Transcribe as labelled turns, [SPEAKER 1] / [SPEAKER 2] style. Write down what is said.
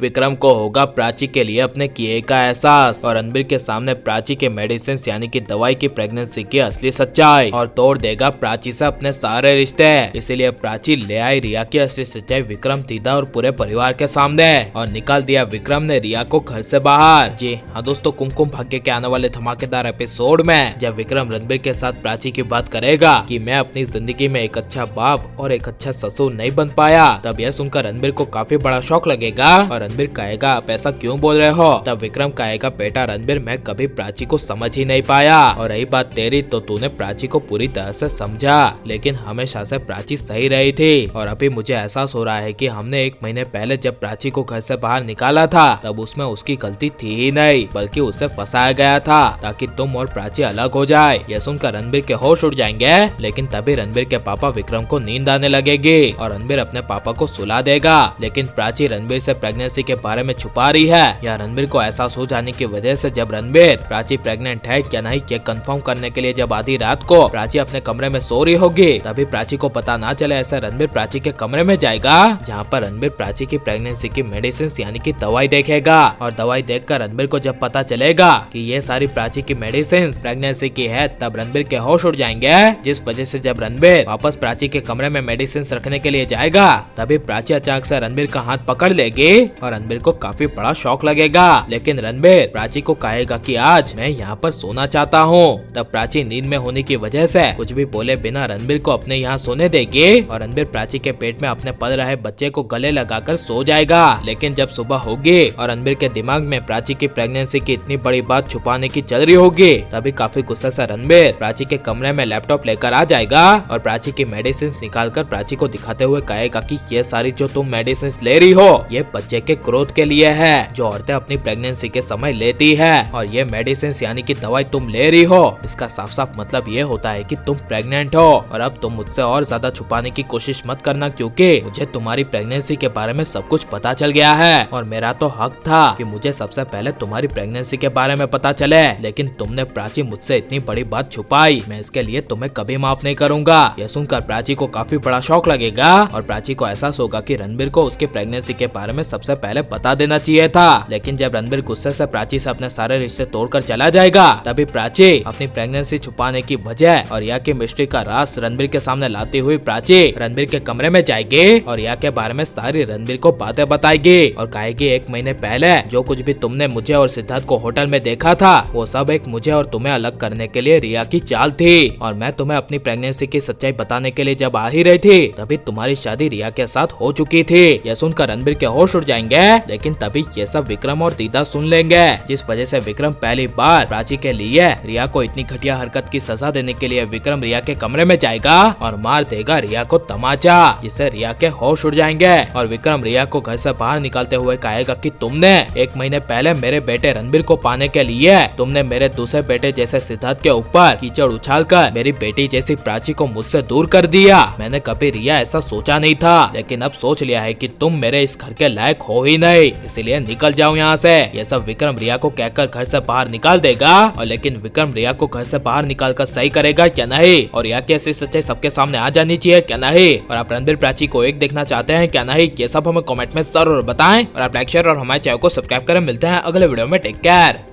[SPEAKER 1] विक्रम को होगा प्राची के लिए अपने किए का एहसास और रणबीर के सामने प्राची के मेडिसिन यानी कि दवाई की प्रेगनेंसी की असली सच्चाई और तोड़ देगा प्राची से अपने सारे रिश्ते। इसीलिए प्राची ले आई रिया की असली सच्चाई विक्रम, दीदा और पूरे परिवार के सामने और निकाल दिया विक्रम ने रिया को घर से बाहर। जी हाँ दोस्तों, कुमकुम भाग्य के आने वाले धमाकेदार एपिसोड में जब विक्रम रणबीर के साथ प्राची की बात करेगा कि मैं अपनी जिंदगी में एक अच्छा बाप और एक अच्छा ससुर नहीं बन पाया, तब यह सुनकर रणबीर को काफी बड़ा शौक लगेगा और रणबीर कहेगा आप ऐसा क्यों बोल रहे हो। तब विक्रम कहेगा बेटा रणबीर, मैं कभी प्राची को समझ ही नहीं पाया और रही बात तेरी तो तूने प्राची को पूरी तरह से समझा, लेकिन हमेशा से प्राची सही रही थी और अभी मुझे एहसास हो रहा है कि हमने 1 महीने पहले जब प्राची को घर से बाहर निकाला था तब उसमें उसकी गलती थी ही नहीं, बल्कि उसे फंसाया गया था ताकि तुम और प्राची अलग हो जाए। यह सुनकर रणबीर के होश उड़ जाएंगे, लेकिन तभी रणबीर के पापा विक्रम को नींद आने लगेगी और रणबीर अपने पापा को सुला देगा। लेकिन प्राची रणबीर से प्रेगनेंसी के बारे में छुपा रही है। यह रणबीर को एहसास हो जाने की वजह से जब रणबीर प्राची प्रेग्नेंट है या नहीं ये कंफर्म करने के लिए जब आधी रात को प्राची अपने कमरे में सो रही होगी, तभी प्राची को पता ना चले ऐसा रणबीर प्राची के कमरे में जाएगा जहाँ पर रणबीर प्राची की प्रेगनेंसी की मेडिसिन यानी कि दवाई देखेगा और दवाई देखकर रणबीर को जब पता चलेगा कि ये सारी प्राची की मेडिसिन प्रेगनेंसी की है, तब रणबीर के होश उड़ जाएंगे। जिस वजह से जब रणबीर वापस प्राची के कमरे में मेडिसिन रखने के लिए जाएगा तभी प्राची अचानक से रणबीर का हाथ पकड़ लेगी और रणबीर को काफी बड़ा शौक लगेगा। लेकिन रणबीर प्राची को कहेगा कि आज मैं यहाँ पर सोना चाहता हूँ। तब प्राची नींद में होने की वजह से कुछ भी बोले बिना रणबीर को अपने यहाँ सोने देगी और रणबीर प्राची के पेट में अपने पल रहे बच्चे को गले लगाकर सो जाएगा। लेकिन जब सुबह होगी और रणबीर के दिमाग में प्राची की प्रेगनेंसी की इतनी बड़ी बात छुपाने की चल रही होगी, तभी काफी गुस्से से रणबीर प्राची के कमरे में लैपटॉप लेकर आ जाएगा और प्राची की मेडिसिन निकालकर प्राची को दिखाते हुए कहेगा कि ये सारी जो तुम मेडिसिन ले रही हो ये बच्चे के ग्रोथ के लिए है जो औरतें अपनी प्रेगनेंसी के समय लेती है, और ये मेडिसिन यानी कि दवाई तुम ले रही हो इसका साफ साफ मतलब ये होता है कि तुम प्रेग्नेंट हो। और अब तुम मुझसे और ज्यादा छुपाने की कोशिश मत करना, क्योंकि मुझे तुम्हारी प्रेगनेंसी के बारे में सब कुछ पता चल गया है और मेरा तो हक था कि मुझे सबसे पहले तुम्हारी प्रेगनेंसी के बारे में पता चले। लेकिन तुमने प्राची मुझसे इतनी बड़ी बात छुपाई, मैं इसके लिए तुम्हें कभी माफ नहीं करूंगा। यह सुनकर प्राची को काफी बड़ा शौक लगेगा और प्राची को एहसास होगा कि रणबीर को उसकी प्रेगनेंसी के बारे में सबसे पहले बता देना चाहिए था। लेकिन जब रणबीर गुस्से से प्राची से अपने सारे रिश्ते तोड़कर चला जाएगा, तभी प्राची अपनी प्रेगनेंसी छुपाने की वजह और रिया की मिस्ट्री का राज रणबीर के सामने लाती हुई प्राची रणबीर के कमरे में जाएगी और रिया के बारे में सारी रणबीर को बातें बताएगी और कहेगी 1 महीने पहले जो कुछ भी तुमने मुझे और सिद्धार्थ को होटल में देखा था वो सब एक मुझे और तुम्हें अलग करने के लिए रिया की चाल थी, और मैं तुम्हें अपनी प्रेगनेंसी की सच्चाई बताने के लिए जब आ ही रही थी तभी तुम्हारी शादी रिया के साथ हो चुकी थी। यह सुनकर रणबीर के होश उड़ जाएंगे, लेकिन तभी ये सब विक्रम और दीदा सुन लेंगे, जिस वजह से विक्रम पहली बार प्राची के लिए रिया को इतनी घटिया हरकत की सजा देने के लिए विक्रम रिया के कमरे में जाएगा और मार देगा रिया को तमाचा, जिससे रिया के होश उड़ जाएंगे। और विक्रम रिया को घर से बाहर निकालते हुए कहेगा कि तुमने 1 महीने पहले मेरे बेटे रणबीर को पाने के लिए तुमने मेरे दूसरे बेटे जैसे सिद्धार्थ के ऊपर कीचड़ उछालकर मेरी बेटी जैसी प्राची को मुझसे दूर कर दिया। मैंने कभी रिया ऐसा सोचा नहीं था, लेकिन अब सोच लिया है कि तुम मेरे इस घर के लायक हो ही नहीं, इसीलिए निकल जाओ यहाँ से। ये सब विक्रम रिया को कहकर घर से बाहर निकाल देगा, और लेकिन विक्रम रिया को घर से बाहर निकाल कर सही करेगा क्या नहीं, और रिया की असली सच्चाई सबके सामने आ जानी चाहिए क्या नहीं, और आप रणबीर प्राची को एक देखना चाहते हैं क्या नहीं, ये सब हमें कमेंट में जरूर बताएं और आप लाइक शेयर और हमारे चैनल को सब्सक्राइब करें। मिलते हैं अगले वीडियो में, टेक केयर।